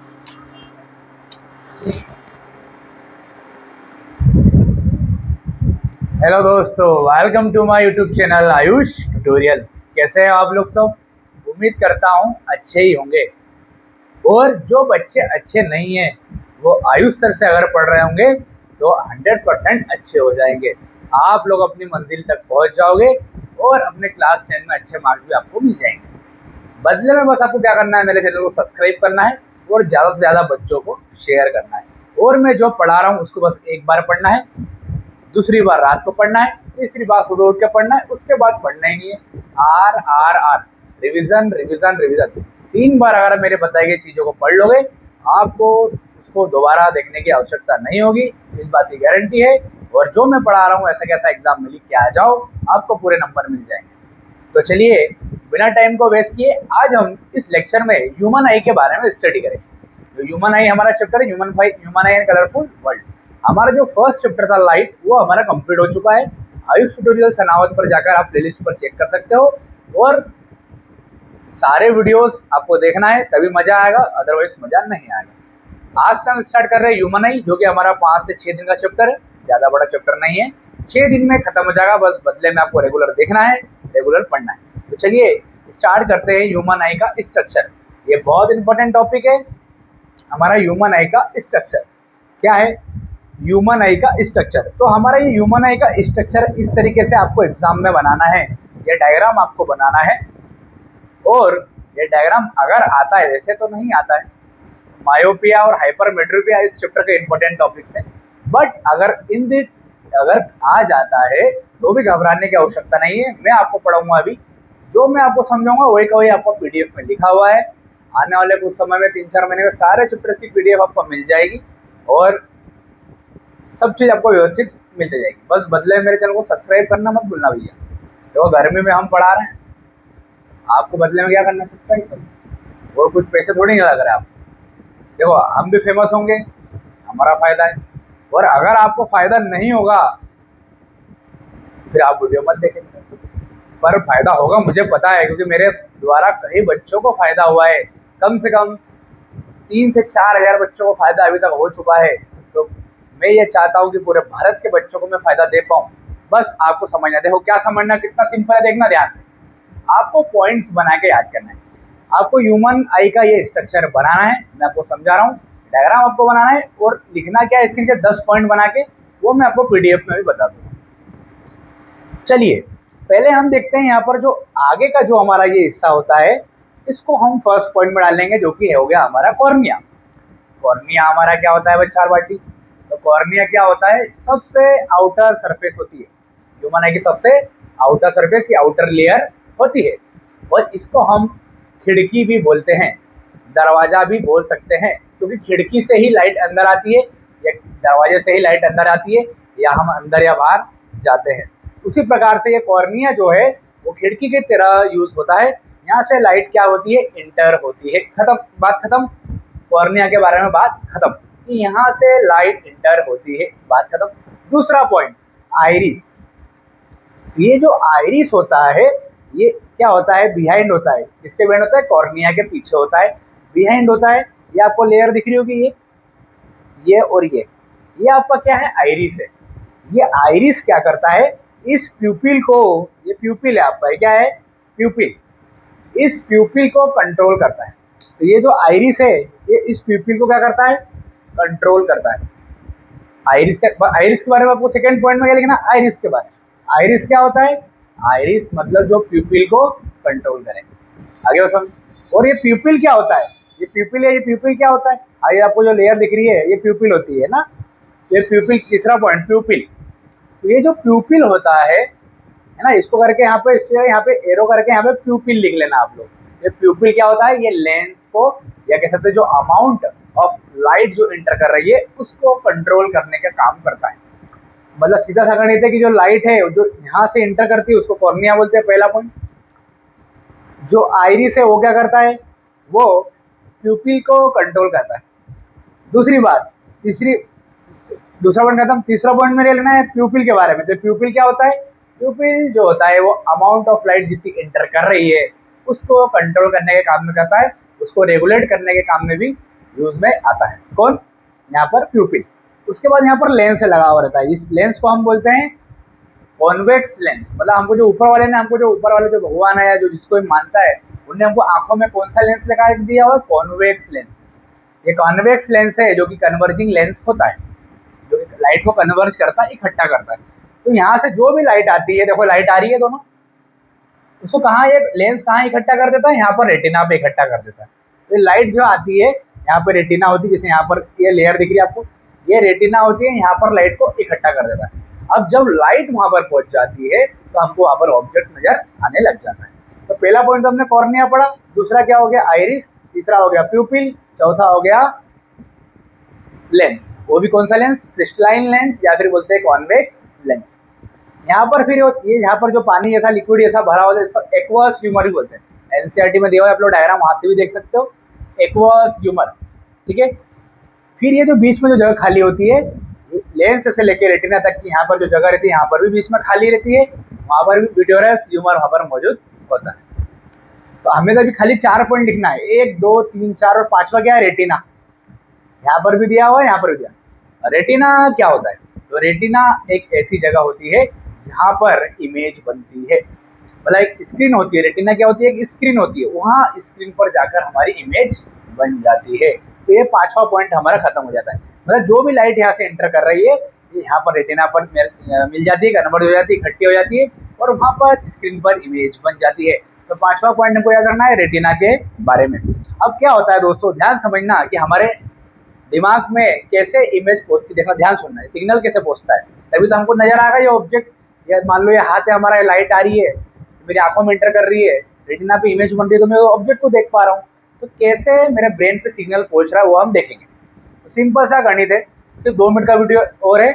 Hello दोस्तों, welcome to my YouTube channel Ayush tutorial. कैसे हैं आप लोग सब? उम्मीद करता हूँ अच्छे ही होंगे। और जो बच्चे अच्छे नहीं हैं वो आयुष सर से अगर पढ़ रहे होंगे तो 100% अच्छे हो जाएंगे। आप लोग अपनी मंजिल तक पहुँच जाओगे और अपने क्लास 10 में अच्छे मार्क्स भी आपको मिल जाएंगे। बदले में बस आपको क्या करना है, मेरे चैनल को सब्सक्राइब करना है और ज़्यादा से ज़्यादा बच्चों को शेयर करना है। और मैं जो पढ़ा रहा हूँ उसको बस एक बार पढ़ना है, दूसरी बार रात को पढ़ना है, तीसरी बार सुबह उठ के पढ़ना है, उसके बाद पढ़ना ही नहीं है। R R R, revision revision revision. 3 बार अगर मेरे बताई गई चीज़ों को पढ़ लोगे, आपको उसको दोबारा देखने की आवश्यकता नहीं होगी, इस बात की गारंटी है। और जो मैं पढ़ा रहा हूँ ऐसा कैसा एग्जाम में लिख के आ जाओ, आपको पूरे नंबर मिल जाएंगे। तो चलिए बिना टाइम को वेस्ट किए आज हम इस लेक्चर में ह्यूमन आई के बारे में स्टडी करेंगे। जो ह्यूमन आई हमारा चैप्टर है, human I and colourful world. हमारा जो फर्स्ट चैप्टर था लाइट, वो हमारा कंप्लीट हो चुका है। आयुष ट्यूटोरियल सनावत पर जाकर आप प्लेलिस्ट पर चेक कर सकते हो और सारे वीडियोस आपको देखना है, तभी मजा आएगा, अदरवाइज मजा नहीं आएगा। आज से हम स्टार्ट कर रहे हैं ह्यूमन आई, जो कि हमारा 5 से 6 दिन का चैप्टर है। ज़्यादा बड़ा चैप्टर नहीं है, 6 दिन में खत्म हो जाएगा। बस बदले में आपको रेगुलर देखना है, रेगुलर पढ़ना है। तो चलिए स्टार्ट करते हैं ह्यूमन आई का स्ट्रक्चर। ये बहुत इंपॉर्टेंट टॉपिक है हमारा, ह्यूमन आई का स्ट्रक्चर। क्या है ह्यूमन आई का स्ट्रक्चर? तो हमारा ये ह्यूमन आई का स्ट्रक्चर इस तरीके से आपको एग्जाम में बनाना है। ये डायग्राम आपको बनाना है और ये डायग्राम अगर आता है, वैसे तो नहीं आता है, मायोपिया और हाइपरमेट्रोपिया इस चैप्टर के इंपॉर्टेंट टॉपिक्स हैं। बट अगर आ जाता है तो भी घबराने की आवश्यकता नहीं है। मैं आपको पढ़ाऊंगा, अभी जो मैं आपको समझाऊंगा वही का वही आपको पीडीएफ में लिखा हुआ है। आने वाले कुछ समय में 3-4 महीने में सारे चैप्टर की पीडीएफ आपको मिल जाएगी और सब चीज़ आपको व्यवस्थित मिलती जाएगी। बस बदले में मेरे चैनल को सब्सक्राइब करना मत भूलना भैया। देखो गर्मी में हम पढ़ा रहे हैं, आपको बदले में क्या करना है, सब्सक्राइब करना और कुछ पैसे थोड़ी नहीं लग रहे आप। देखो हम भी फेमस होंगे, हमारा फ़ायदा है। और अगर आपको फ़ायदा नहीं होगा फिर आप वीडियो मत देखें, पर फ़ायदा होगा मुझे पता है, क्योंकि मेरे द्वारा कई बच्चों को फ़ायदा हुआ है। कम से कम 3 से 4 हज़ार बच्चों को फ़ायदा अभी तक हो चुका है। तो मैं ये चाहता हूँ कि पूरे भारत के बच्चों को मैं फ़ायदा दे पाऊँ। बस आपको समझना, देखो क्या समझना, कितना सिंपल है, देखना ध्यान से। आपको पॉइंट्स बना के याद करना है। आपको ह्यूमन आई का ये स्ट्रक्चर बनाना है, मैं आपको समझा रहा हूँ। डायग्राम आपको बनाना है और लिखना क्या है, इसके नीचे 10 पॉइंट बना के, वो मैं आपको पीडीएफ में भी बता दूँगा। चलिए पहले हम देखते हैं यहाँ पर जो आगे का जो हमारा ये हिस्सा होता है, इसको हम फर्स्ट पॉइंट में डालेंगे, जो कि हो गया हमारा कॉर्निया। कॉर्निया हमारा क्या होता है बच्चा बाटी? तो कॉर्निया क्या होता है, सबसे आउटर सरफेस होती है ह्यूमन आई की, सबसे आउटर सरफेस या आउटर लेयर होती है। और इसको हम खिड़की भी बोलते हैं, दरवाज़ा भी बोल सकते हैं, क्योंकि खिड़की से ही लाइट अंदर आती है या दरवाजे से ही लाइट अंदर आती है, या हम अंदर या बाहर जाते हैं। उसी प्रकार से ये कॉर्निया जो है वो खिड़की की तरह यूज़ होता है। यहाँ से लाइट क्या होती है, इंटर होती है। खत्म, बात खत्म। कॉर्निया के बारे में बात खत्म कि यहाँ से लाइट इंटर होती है, बात खत्म। दूसरा पॉइंट, आइरिस। ये जो आइरिस होता है ये क्या होता है, बिहाइंड होता है। किसके बिहाइंड होता है? कॉर्निया के पीछे होता है, बिहाइंड होता है। ये आपको लेयर दिख रही होगी, ये और ये आपका क्या है, आइरिस है। ये आइरिस क्या करता है, इस प्यूपिल को, ये प्यूपिल है आपका, ये क्या है, प्यूपिल, इस प्यूपिल को कंट्रोल करता है। तो ये जो आइरिस है ये इस प्यूपिल को क्या करता है, कंट्रोल करता है। आइरिस के बारे में आपको सेकंड पॉइंट में क्या लिखना, आइरिस के बारे में। आइरिस क्या होता है, आइरिस मतलब जो प्यूपिल को कंट्रोल करे। आगे वो समझ। और ये प्यूपिल क्या होता है, ये प्यूपिल है, ये प्यूपिल क्या होता है, आइए आपको जो लेयर दिख रही है ये प्यूपिल होती है ना, ये प्यूपिल। तीसरा पॉइंट, प्यूपिल। तो ये जो प्यूपिल होता है ना, इसको करके यहाँ पे, इसके यहाँ पे एरो करके यहाँ पे प्यूपिल लिख लेना आप लोग। ये प्यूपिल क्या होता है, ये लेंस को, या कह सकते हैं जो अमाउंट ऑफ लाइट जो इंटर कर रही है उसको कंट्रोल करने का काम करता है। मतलब सीधा सा गणित है कि जो लाइट है जो यहाँ से इंटर करती है उसको कॉर्निया बोलते हैं, पहला पॉइंट। जो आइरिस है वो क्या करता है, वो प्यूपिल को कंट्रोल करता है। दूसरी बात, दूसरा पॉइंट खत्म। तीसरा पॉइंट में ले लेना है प्यूपिल के बारे में। तो प्यूपिल क्या होता है, प्यूपिल जो होता है वो अमाउंट ऑफ लाइट जितनी इंटर कर रही है उसको कंट्रोल करने के काम में करता है, उसको रेगुलेट करने के काम में भी यूज में आता है। कौन? यहाँ पर प्यूपिल। उसके बाद यहाँ पर लेंस लगा हुआ रहता है। इस लेंस को हम बोलते हैं कॉन्वेक्स लेंस। मतलब हमको जो ऊपर वाले ने हमको जो ऊपर वाले जो भगवान है या जो जिसको मानता है उनने हमको आंखों में कौन सा लेंस लगा दिया हुआ? Convex lens. ये कॉन्वेक्स लेंस है जो कि कन्वर्जिंग लेंस होता है, जो लाइट को कन्वर्ज करता है, इकट्ठा करता है। तो यहाँ से जो भी लाइट आती है, देखो लाइट आ रही है दोनों, उसको कहाँ ये लेंस कहाँ इकट्ठा कर देता है? यहाँ पर रेटिना पे इकट्ठा कर देता है। तो लाइट जो आती है यहाँ पर रेटिना होती है, जैसे यहाँ पर ये लेयर दिख रही है आपको, ये रेटिना होती है, यहाँ पर लाइट को इकट्ठा कर देता है। अब जब लाइट वहां पर पहुंच जाती है तो हमको वहां पर ऑब्जेक्ट नजर आने लग जाता है। तो पहला पॉइंट तो हमने कॉर्निया पढ़ा, दूसरा क्या हो गया? आइरिस, तीसरा हो गया प्यूपिल, चौथा हो गया लेंस। वो भी कौन सा लेंस? क्रिस्टलाइन लेंस या फिर बोलते हैं कॉन्वेक्स लेंस। यहाँ पर फिर ये यहाँ पर जो पानी जैसा लिक्विड जैसा भरा होता है इसको एक्वस ह्यूमर भी बोलते हैं। एनसीईआरटी में दिया हुआ है, आप लोग डायग्राम वहां से भी देख सकते हो, एक्वस ह्यूमर। ठीक है। फिर ये जो बीच में जो जगह खाली होती है लेंस से लेकर रेटिना तक की, यहाँ पर जो जगह रहती है यहाँ पर भी बीच में खाली रहती है, वहां पर भी विट्रियोलस ह्यूमर वहां पर मौजूद होता है। तो हमें तो अभी खाली 4 पॉइंट लिखना है, 1 2 3 4 और 5वां क्या है? रेटिना। यहाँ पर भी दिया हुआ है, यहाँ पर भी दिया। रेटिना क्या होता है? तो रेटिना एक ऐसी जगह होती है जहाँ पर इमेज बनती है। मतलब एक स्क्रीन होती है। रेटिना क्या होती है? एक स्क्रीन होती है, वहाँ स्क्रीन पर जाकर हमारी इमेज बन जाती है। तो ये 5वां पॉइंट हमारा खत्म हो जाता है। मतलब जो भी लाइट यहाँ से एंटर कर रही है ये यहाँ पर रेटिना पर मिल जाती है, कन्वर्ट हो जाती है, इकट्ठी हो जाती है और वहाँ पर स्क्रीन पर इमेज बन जाती है। तो 5वां पॉइंट हमको याद रखना है रेटिना के बारे में। अब क्या होता है दोस्तों, ध्यान समझना कि हमारे दिमाग में कैसे इमेज पहुँचती, देखना, ध्यान सुनना है, सिग्नल कैसे पहुँचता है, तभी तो हमको नजर आएगा ये ऑब्जेक्ट। या मान लो ये हाथ है हमारा, लाइट आ रही है, मेरी आंखों में एंटर कर रही है, रेटिना पे इमेज बन रही है, तो मैं ऑब्जेक्ट को देख पा रहा हूँ। तो कैसे मेरे ब्रेन पे सिग्नल पहुंच रहा है वो हम देखेंगे। तो सिंपल सा गणित है, सिर्फ 2 मिनट का वीडियो और है,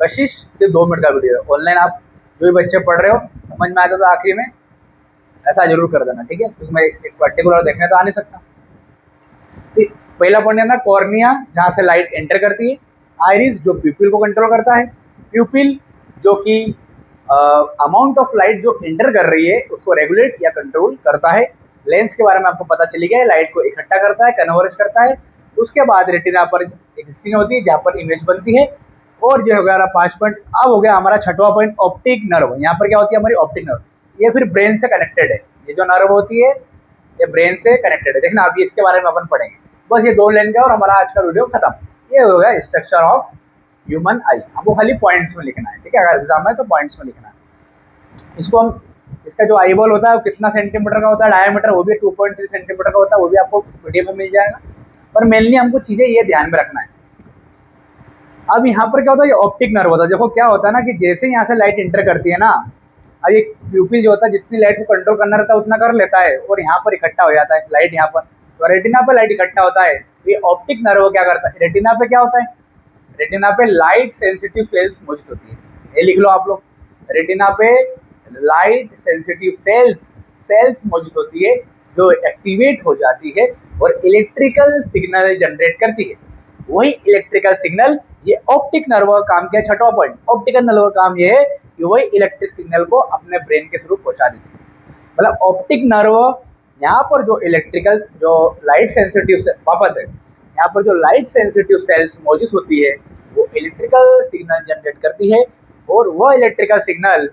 कशिश सिर्फ 2 मिनट का वीडियो है। ऑनलाइन आप जो भी बच्चे पढ़ रहे हो समझ में आता तो आखिरी में ऐसा जरूर कर देना, ठीक है, क्योंकि मैं एक पर्टिकुलर देखने तो आ नहीं सकता। पहला पॉइंट है ना कॉर्निया, जहाँ से लाइट एंटर करती है। आइरिस जो प्यूपिल को कंट्रोल करता है। प्यूपिल जो कि अमाउंट ऑफ लाइट जो एंटर कर रही है उसको रेगुलेट या कंट्रोल करता है। लेंस के बारे में आपको पता चली गया, लाइट को इकट्ठा करता है, कन्वर्ज करता है। उसके बाद रेटिना पर एक स्क्रीन होती है जहाँ पर इमेज बनती है। और जो हो गया 5 पॉइंट। अब हो गया हमारा 6वां पॉइंट, ऑप्टिक नर्व। यहाँ पर क्या होती है? हमारी ऑप्टिक नर्व, ये फिर ब्रेन से कनेक्टेड है। ये जो नर्व होती है ये ब्रेन से कनेक्टेड है। देखना अभी इसके बारे में अपन पढ़ेंगे। बस ये 2 लाइन का और हमारा आज का वीडियो खत्म। ये हो गया स्ट्रक्चर ऑफ ह्यूमन आई। हमको खाली पॉइंट्स में लिखना है, ठीक है, अगर एग्जाम है तो पॉइंट्स में लिखना है। इसको हम, इसका जो आई बॉल होता है वो कितना सेंटीमीटर का होता है, डायमीटर वो भी 2.3 सेंटीमीटर का होता है, वो भी आपको वीडियो में मिल जाएगा। पर मेनली हमको चीजें ये ध्यान में रखना है। अब यहाँ पर क्या होता है? ये ऑप्टिक नर्व होता है। देखो क्या होता है ना कि जैसे यहाँ से लाइट इंटर करती है ना, अब ये प्यूपिल जो होता है जितनी लाइट को कंट्रोल करना रहता है उतना कर लेता है और यहाँ पर इकट्ठा हो जाता है लाइट। यहाँ पर तो रेटिना पे लाइट इकट्ठा होता है। ये ऑप्टिक नर्व क्या करता है? रेटिना पे क्या होता है? रेटिना पे लाइट सेंसिटिव सेल्स मौजूद होती है। ये लिख लो आप लोग, रेटिना पे लाइट सेंसिटिव सेल्स मौजूद होती है जो एक्टिवेट हो जाती है और इलेक्ट्रिकल सिग्नल जनरेट करती है। वही इलेक्ट्रिकल सिग्नल, ये ऑप्टिक नर्व का काम क्या है? 6वां पॉइंट, ऑप्टिकल नर्व का काम ये है कि वही इलेक्ट्रिक सिग्नल को अपने ब्रेन के थ्रू पहुंचा देती है। मतलब ऑप्टिक नर्व यहाँ पर जो इलेक्ट्रिकल जो लाइट सेंसिटिव से वापस है, यहाँ पर जो लाइट सेंसिटिव सेल्स मौजूद होती है वो इलेक्ट्रिकल सिग्नल जनरेट करती है और वह इलेक्ट्रिकल सिग्नल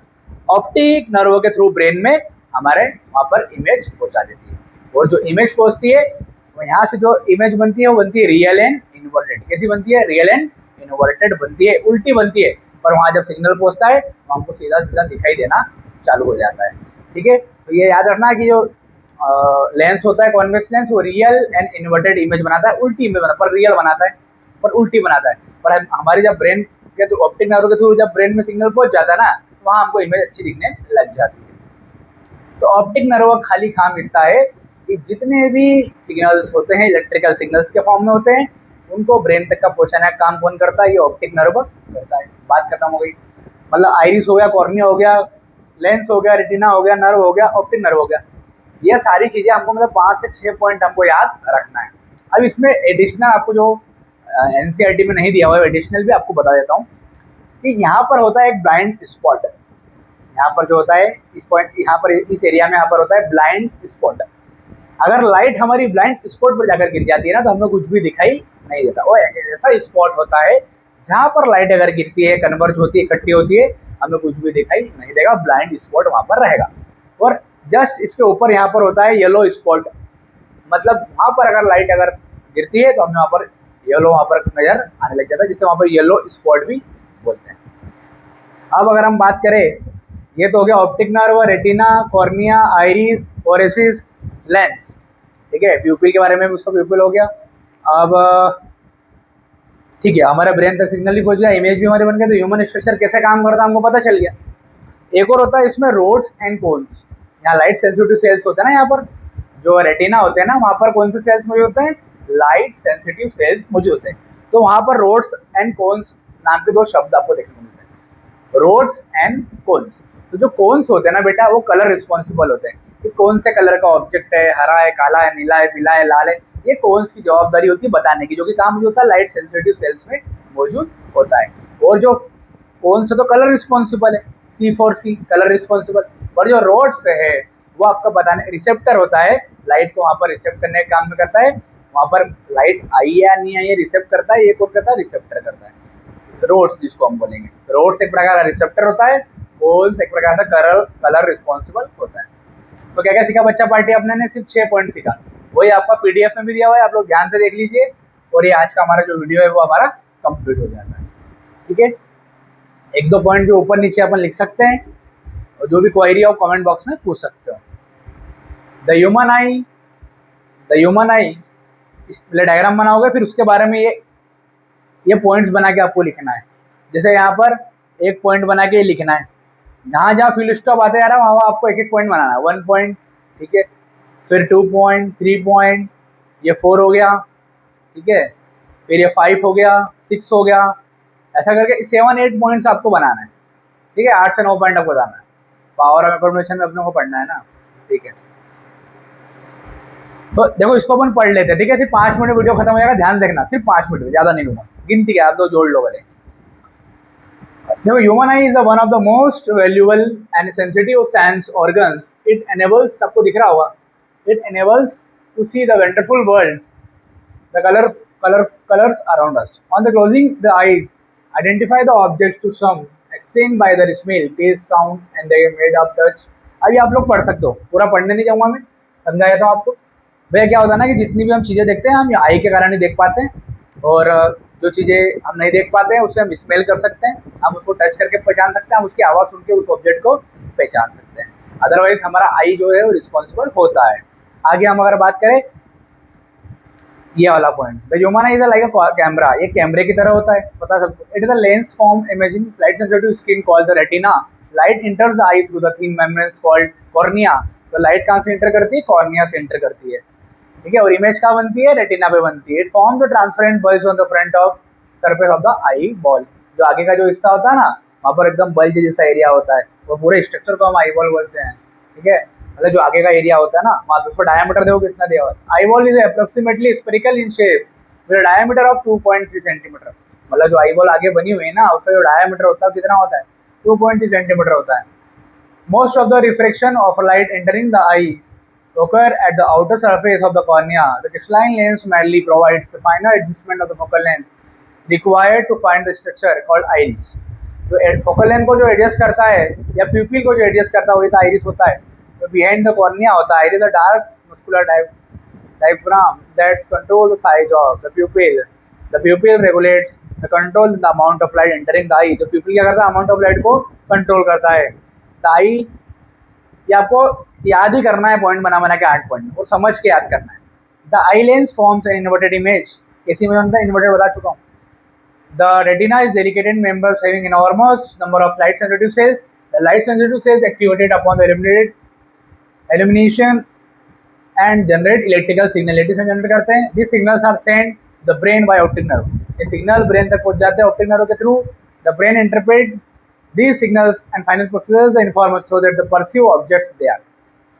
ऑप्टिक नर्व के थ्रू ब्रेन में हमारे वहाँ पर इमेज पहुँचा देती है। और जो इमेज पहुँचती है वो यहाँ से जो इमेज बनती है वो बनती है रियल एंड इन्वर्टेड। कैसी बनती है? रियल एंड इन्वर्टेड बनती है, उल्टी बनती है। पर वहाँ जब सिग्नल पहुँचता है तो हमको सीधा सीधा दिखाई देना चालू हो जाता है, ठीक है। तो ये याद रखना कि जो लेंस होता है कॉन्वेक्स लेंस, वो रियल एंड इन्वर्टेड इमेज बनाता है, उल्टी इमेज बनाता है, पर रियल बनाता है, पर उल्टी बनाता है। पर हमारी जब ब्रेन के तो ऑप्टिक नर्व के थ्रू जब ब्रेन में सिग्नल पहुंच जाता है ना, तो वहाँ हमको इमेज अच्छी दिखने लग जाती है। तो ऑप्टिक नर्व का खाली काम इतना है कि जितने भी सिग्नल्स होते हैं इलेक्ट्रिकल सिग्नल्स के फॉर्म में होते हैं उनको ब्रेन तक का पहुंचाने का काम कौन करता है? ये ऑप्टिक नर्व करता है। बात खत्म हो गई। मतलब आइरिस हो गया, कॉर्निया हो गया, लेंस हो गया, रेटिना हो गया, नर्व हो गया, ऑप्टिक नर्व हो गया। ये सारी चीजें हमको मतलब 5 से 6 पॉइंट हमको याद रखना है। अब इसमें एडिशनल आपको जो एनसीईआरटी में नहीं दिया हुआ है, एडिशनल भी आपको बता देता हूँ कि यहाँ पर होता है एक ब्लाइंड स्पॉट। यहाँ पर जो होता है इस पॉइंट, यहाँ पर इस एरिया में यहाँ पर होता है ब्लाइंड स्पॉट। अगर लाइट हमारी ब्लाइंड स्पॉट पर जाकर गिर जाती है ना तो हमें कुछ भी दिखाई नहीं देता। वो एक ऐसा स्पॉट होता है जहाँ पर लाइट अगर गिरती है, कन्वर्ज होती है, इकट्ठी होती है, हमें कुछ भी दिखाई नहीं देगा, ब्लाइंड स्पॉट वहाँ पर रहेगा। और जस्ट इसके ऊपर यहाँ पर होता है येलो स्पॉट, मतलब वहाँ पर अगर लाइट अगर गिरती है तो हमें वहाँ पर येलो वहाँ पर नजर आने लग जाता है, जिसे वहाँ पर येलो स्पॉट भी बोलते हैं। अब अगर हम बात करें, ये तो हो गया optic nerve, retina, cornea, iris, ओरेसिस, लेंस, ठीक है। प्यूपिल के बारे में उसका प्यूपिल हो गया। अब ठीक है, हमारे ब्रेन तक सिग्नल भी पहुंच गया, इमेज भी हमारे बन गया, तो ह्यूमन स्ट्रक्चर कैसे काम करता है हमको पता चल गया। एक और होता है इसमें रोड्स एंड कोन्स। यहाँ लाइट सेंसिटिव सेल्स होते हैं ना, यहाँ पर जो रेटिना होते हैं ना, वहाँ पर कौन से सेल्स मौजूद होते हैं? लाइट सेंसिटिव सेल्स मौजूद होते हैं। तो वहाँ पर रोड्स एंड कोन्स नाम के दो शब्द आपको देखने को मिलते हैं, रोड्स एंड कोन्स। तो जो कोन्स होते हैं ना बेटा, वो कलर रिस्पॉन्सिबल होते हैं कि कौन से कलर का ऑब्जेक्ट है, हरा है, काला है, नीला है, पीला है, लाल है। ये कोन्स की जवाबदारी होती है बताने की, जो कि काम जो होता है लाइट सेंसिटिव सेल्स में मौजूद होता है। और जो कोन्स है तो कलर रिस्पॉन्सिबल है, C4C कलर रिस्पॉन्सिबल। और जो रोड्स है वो आपका बताने रिसेप्टर होता है, लाइट को वहाँ पर रिसेप्ट करने का काम में करता है। वहाँ पर लाइट आई या नहीं आई, रिसेप्ट करता है, ये कौन करता है? रिसेप्टर करता है। रोड्स जिसको हम बोलेंगे, रोड्स एक प्रकार का रिसेप्टर होता है, कोन्स एक प्रकार से कलर रिस्पॉन्सिबल होता है। तो क्या क्या सीखा बच्चा पार्टी अपने ने? सिर्फ 6 पॉइंट सीखा। वही आपका PDF में भी दिया हुआ है, आप लोग ध्यान से देख लीजिए। और ये आज का हमारा जो वीडियो है वो हमारा कंप्लीट हो जाता है, ठीक है। एक दो पॉइंट जो ऊपर नीचे अपन लिख सकते हैं, और जो भी क्वेरी हो कमेंट बॉक्स में पूछ सकते हो। द ह्यूमन आई पहले डायग्राम बनाओगे, फिर उसके बारे में ये पॉइंट्स बना के आपको लिखना है। जैसे यहाँ पर एक पॉइंट बना के लिखना है, जहाँ जहाँ फुल स्टॉप आते जा रहा है वहाँ आपको एक एक पॉइंट बनाना है। 1 पॉइंट, ठीक है, फिर 2 पॉइंट, 3 पॉइंट, ये 4 हो गया, ठीक है, फिर ये 5 हो गया, 6 हो गया, ऐसा करके 7-8 पॉइंट्स आपको बनाना है, ठीक है। 8 से 9 पॉइंट आपको बताना है। पावर ऑफ इन्फॉर्मेशन में अपने को पढ़ना है ना, ठीक है। तो देखो इसको अपन पढ़ लेते हैं, ठीक है। सिर्फ 5 मिनट वीडियो खत्म हो जाएगा, ध्यान देखना, सिर्फ 5 मिनट, ज़्यादा नहीं लूँगा, गिनती के आप दो जोड़ लो भले। देखो human eye is one of the most valuable and sensitive sense organs. It enables, सबको दिख रहा होगा, it enables to see the wonderful world, the colors around us. On the closing the eyes, identify the objects to some extent by the smell, taste, sound and they made of touch. अभी आप लोग पढ़ सकते हो, पूरा पढ़ने नहीं जाऊँगा मैं, समझा देता हूँ आपको। भैया क्या होता है ना कि जितनी भी हम चीज़ें देखते हैं हम आई के कारण ही देख पाते हैं, और जो चीज़ें हम नहीं देख पाते हैं उसे हम स्मेल कर सकते हैं, हम उसको टच करके पहचान सकते हैं, हम उसकी आवाज़ सुन के उस ऑब्जेक्ट को पहचान सकते हैं। अदरवाइज हमारा आई जो है वो रिस्पॉन्सिबल होता है। आगे हम अगर बात करें ये वाला point, the human eye is like a camera, ये कैमरे की तरह होता है, पता सबको। It is a lens form imaging light sensitive skin called the retina. Light इंटर्स the I through the thin membranes called cornea. तो लाइट कहाँ से इंटर करती है? कॉर्निया से इंटर करती है, ठीक है। और इमेज कहाँ बनती है? रेटिना पे बनती है। It form the transparent bulge on the front of surface of the eye ball. जो आगे का जो हिस्सा होता है ना, वहाँ पर एकदम बल्ज जैसा एरिया होता है, वो पूरे स्ट्रक्चर को हम आई बॉल बोलते हैं, ठीक है। मतलब जो आगे का एरिया होता है ना, वहाँ पे उसको डायमीटर देखो कितना दिया हुआ है। Eye ball is approximately spherical in shape with diameter of 2.3 centimetre. मतलब जो आई बॉल आगे बनी हुई है ना, उसका जो डायमीटर होता है कितना होता है? 2.3 सेंटीमीटर होता है। Most of the refraction of light entering the eyes occur at the outer surface of the cornea. The crystalline lens merely provides the final adjustment of the focal length required to find the structure called iris. जो focal length को जो adjust करता है या प्यूपिल को जो adjust करता है वही तो आइरिस होता है। तो बिहाइंड द कॉर्निया होता है iris, a dark muscular diaphragm that controls the size of the pupil. The pupil regulates the control the amount of light entering the eye. तो प्यूपिल क्या करता है? अमाउंट ऑफ लाइट को कंट्रोल करता है। The आई, ये आपको याद ही करना है, पॉइंट बना के 8 पॉइंट, और समझ के याद करना है। The eye lens forms an inverted image. कैसी इमेज बनता है? इन्वर्टेड बता चुका हूँ। The retina is delicate members having enormous number of light sensitive cells. The light sensitive cells activated upon the illumination and generate electrical signal. Electrical generate करते हैं। These signals are sent the brain by optic nerve. ये signal brain तक पहुँच जाते हैं optic nerve के through. The brain interprets these signals and final processes the information so that the perceive objects there.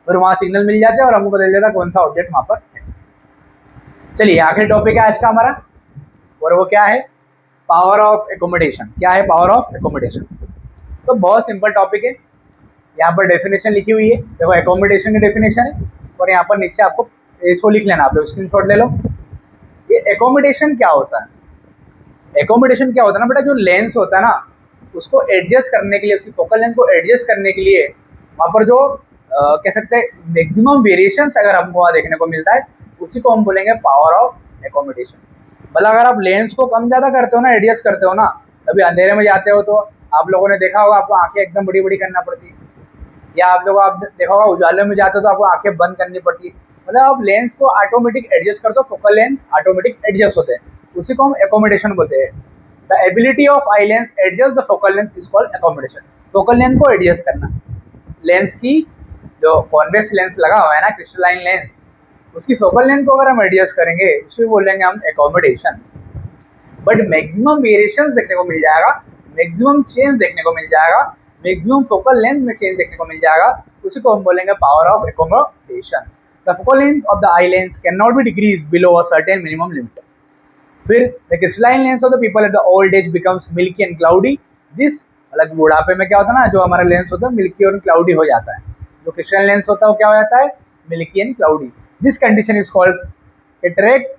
और वहाँ सिग्नल मिल जाते हैं और हमको बदल जाता है कौन सा ऑब्जेक्ट वहाँ पर है। चलिए आखिरी टॉपिक है आज का हमारा, और वो क्या है? Power of accommodation. क्या है पावर ऑफ एकोमोडेशन? तो बहुत सिंपल टॉपिक है। यहाँ पर डेफिनेशन लिखी हुई है, देखो एकोमोडेशन की डेफिनेशन है, और यहाँ पर नीचे आपको इसको लिख लेना, आप लोग स्क्रीनशॉट ले लो। ये एकोमोडेशन क्या होता है? एकोमोडेशन क्या होता है ना बेटा, जो लेंस होता है ना उसको एडजस्ट करने के लिए, उसकी फोकल लेंथ को एडजस्ट करने के लिए वहाँ पर जो कह सकते हैं मैक्सिमम वेरिएशंस अगर हमको वहाँ देखने को मिलता है, उसी को हम बोलेंगे पावर ऑफ एकोमोडेशन। मतलब अगर आप लेंस को कम ज़्यादा करते हो ना, एडजस्ट करते हो ना, कभी अंधेरे में जाते हो तो आप लोगों ने देखा होगा आपको आंखें एकदम बड़ी बड़ी करना पड़ती है, या आप लोग आप देखा होगा उजाले में जाते हो तो आपको आंखें बंद करनी पड़ती है। मतलब आप लेंस को ऑटोमेटिक एडजस्ट करते हो, फोकल लेंथ ऑटोमेटिक एडजस्ट होते हैं, उसी को हम एकोमोडेशन बोलते हैं। The ability of eye lens adjust the focal length is called accommodation. Focal length को एडजस्ट करना, लेंस की जो कॉन्वेक्स लेंस लगा हुआ है ना, क्रिस्टलाइन लेंस, उसकी फोकल लेंथ को अगर हम एडजस्ट करेंगे उसे बोलेंगे हम एकोमोडेशन। बट मैक्सिमम वेरिएशंस देखने को मिल जाएगा, मैक्सिमम चेंज देखने को मिल जाएगा, मैक्सिमम फोकल लेंथ में चेंज देखने को मिल जाएगा, उसी को हम बोलेंगे power of accommodation. The focal length of the eye lens can not be decrease below a certain minimum limit. फिर the crystalline lens of the people at the old age becomes milky and cloudy. This मतलब बुढ़ापे में क्या होता है ना, जो हमारा लेंस होता है मिल्की और क्लाउडी हो जाता है। जो क्रिस्टलाइन लेंस होता है वो क्या हो जाता है, milky and cloudy. This condition is called cataract.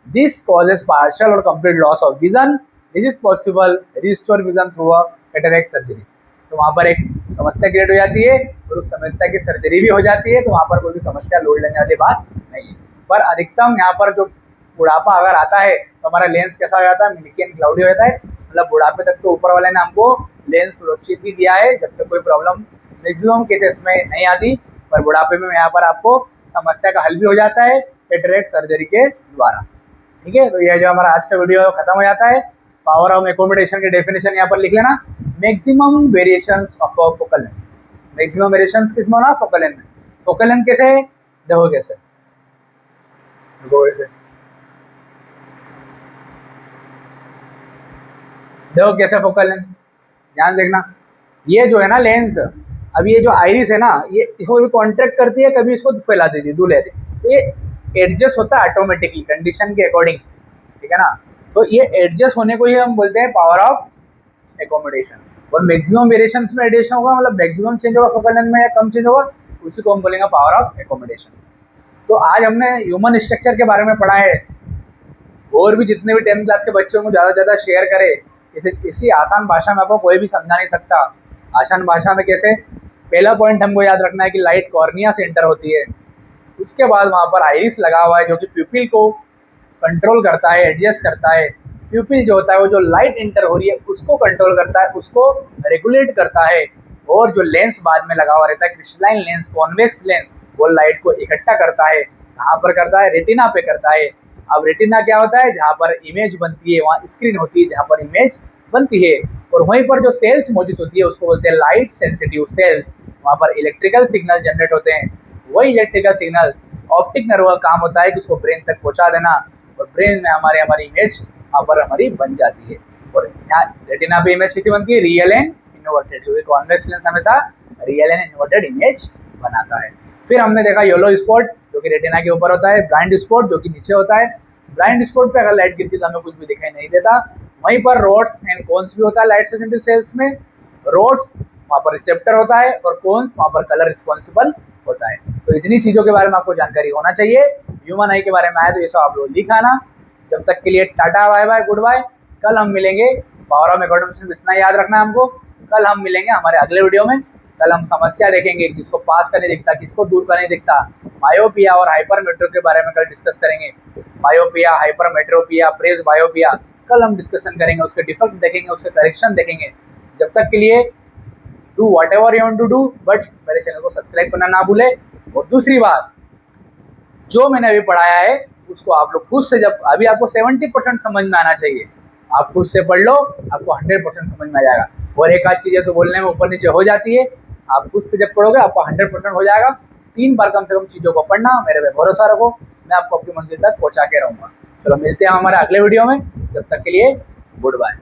This causes partial or complete loss of vision. This is possible restore vision through a cataract surgery. तो वहाँ पर एक समस्या क्रिएट हो जाती है और उस समस्या की सर्जरी भी हो जाती है, तो वहाँ पर कोई भी समस्या लोड लेने वाली बात नहीं है। पर अधिकतम यहाँ पर जो बुढ़ापा अगर आता है तो हमारा लेंस कैसा हो जाता है, मिल्की एंड क्लाउडी हो जाता है। मतलब बुढ़ापे तक तो ऊपर वाले ने हमको लेंस सुरक्षित ही दिया है, जब तक कोई प्रॉब्लम मैक्सिमम केसेस में नहीं आती। पर बुढ़ापे में यहाँ पर आपको समस्या का हल भी हो जाता है कैटरेक्ट सर्जरी के द्वारा। ठीक है, तो यह जो हमारा आज का वीडियो खत्म हो जाता है। पावर ऑफ एकोमोडेशन की डेफिनेशन यहाँ पर लिख लेना, maximum variations of focal length. Maximum variations किस में होना, फोकल लेंथ में। फोकल लेंथ कैसे है, देखो कैसे, देखो कैसे, देखो कैसे फोकल लेंथ, ध्यान देखना। ये जो है ना लेंस, अब ये जो आइरिस है ना, ये इसको कभी कॉन्ट्रैक्ट करती है, कभी इसको फैला देती है, दूल्हे देती है। तो ये एडजस्ट होता है ऑटोमेटिकली कंडीशन के अकॉर्डिंग, ठीक है ना। तो ये एडजस्ट होने को ही हम बोलते हैं पावर ऑफ एकोमोडेशन। और मैक्सिमम वेरिएशंस में एडजस्ट होगा, मतलब मैक्सिमम चेंज होगा फोकल लेंथ में या कम चेंज होगा, उसी को हम बोलेंगे पावर ऑफ एकोमोडेशन। तो आज हमने ह्यूमन स्ट्रक्चर के बारे में पढ़ा है, और भी जितने भी 10th क्लास के बच्चों को ज़्यादा से ज़्यादा शेयर करें। इसी आसान भाषा में आपको कोई भी समझा नहीं सकता। आसान भाषा में कैसे, पहला पॉइंट हमको याद रखना है कि लाइट कॉर्निया से इंटर होती है, उसके बाद वहाँ पर आइरिस लगा हुआ है जो कि प्यूपिल को कंट्रोल करता है, एडजस्ट करता है। प्यूपिल जो होता है वो जो लाइट इंटर हो रही है उसको कंट्रोल करता है, उसको रेगुलेट करता है। और जो लेंस बाद में लगा हुआ रहता है क्रिस्टलाइन लेंस, कॉन्वेक्स लेंस, वो लाइट को इकट्ठा करता है। कहाँ पर करता है, रेटिना पे करता है। अब रेटिना क्या होता है, जहाँ पर इमेज बनती है वहाँ स्क्रीन होती है, जहाँ पर इमेज बनती है। और वहीं पर जो सेल्स मौजूद होती है उसको बोलते हैं लाइट सेंसिटिव सेल्स। वहाँ पर इलेक्ट्रिकल सिग्नल जनरेट होते हैं। वही इलेक्ट्रिकल सिग्नल्स ऑप्टिक नर्व का काम होता है कि उसको ब्रेन तक पहुंचा देना, और ब्रेन में हमारी इमेज वहाँ पर हमारी बन जाती है। और यहाँ रेटिना पे इमेज किसी बनती है, रियल एंड इन्वर्टेड, क्योंकि कॉन्वेक्स लेंस हमेशा रियल एंड इन्वर्टेड इमेज बनाता है। फिर हमने देखा येलो स्पॉट जो कि रेटिना के ऊपर होता है, ब्लाइंड स्पॉट जो कि नीचे होता है। ब्लाइंड स्पॉट पे अगर लाइट गिरती तो हमें कुछ भी दिखाई नहीं देता। वहीं पर रोड्स एंड कोन्स भी होता है लाइट सेंसिटिव सेल्स में। रोड्स वहाँ पर रिसेप्टर होता है और कोन्स वहाँ पर कलर रिस्पॉन्सिबल होता है। तो इतनी चीज़ों के बारे में आपको जानकारी होना चाहिए। ह्यूमन आई के बारे में आया तो ये सब आप लोग लिखाना। जब तक के लिए tata, bye bye, good bye. कल हम मिलेंगे, पावर ऑफ एकोमोडेशन इतना याद रखना है हमको। कल हम मिलेंगे हमारे अगले वीडियो में। कल हम समस्या देखेंगे, किसको पास का नहीं दिखता, किसको दूर का नहीं दिखता। मायोपिया और हाइपरमेट्रो के बारे में कल डिस्कस करेंगे। मायोपिया, हाइपरमेट्रोपिया, प्रेस बायोपिया, कल हम डिस्कशन करेंगे, उसके डिफेक्ट देखेंगे, उसके करेक्शन देखेंगे। जब तक के लिए do whatever you want to do, but मेरे चैनल को सब्सक्राइब करना ना भूले। और दूसरी बात, जो मैंने अभी पढ़ाया है उसको आप लोग खुद से, जब अभी आपको 70% समझ में आना चाहिए, आप खुद से पढ़ लो, आपको 100% समझ में आ जाएगा। और एक आध चीज़ें तो बोलने में ऊपर नीचे हो जाती है, आप खुद से जब पढ़ोगे आपको 100% हो जाएगा। 3 बार कम से कम चीज़ों को पढ़ना, मेरे पे भरोसा रखो, मैं आपको अपनी मंजिल तक पहुँचा के रहूँगा। चलो मिलते हैं हमारे अगले वीडियो में, जब तक के लिए गुड बाय।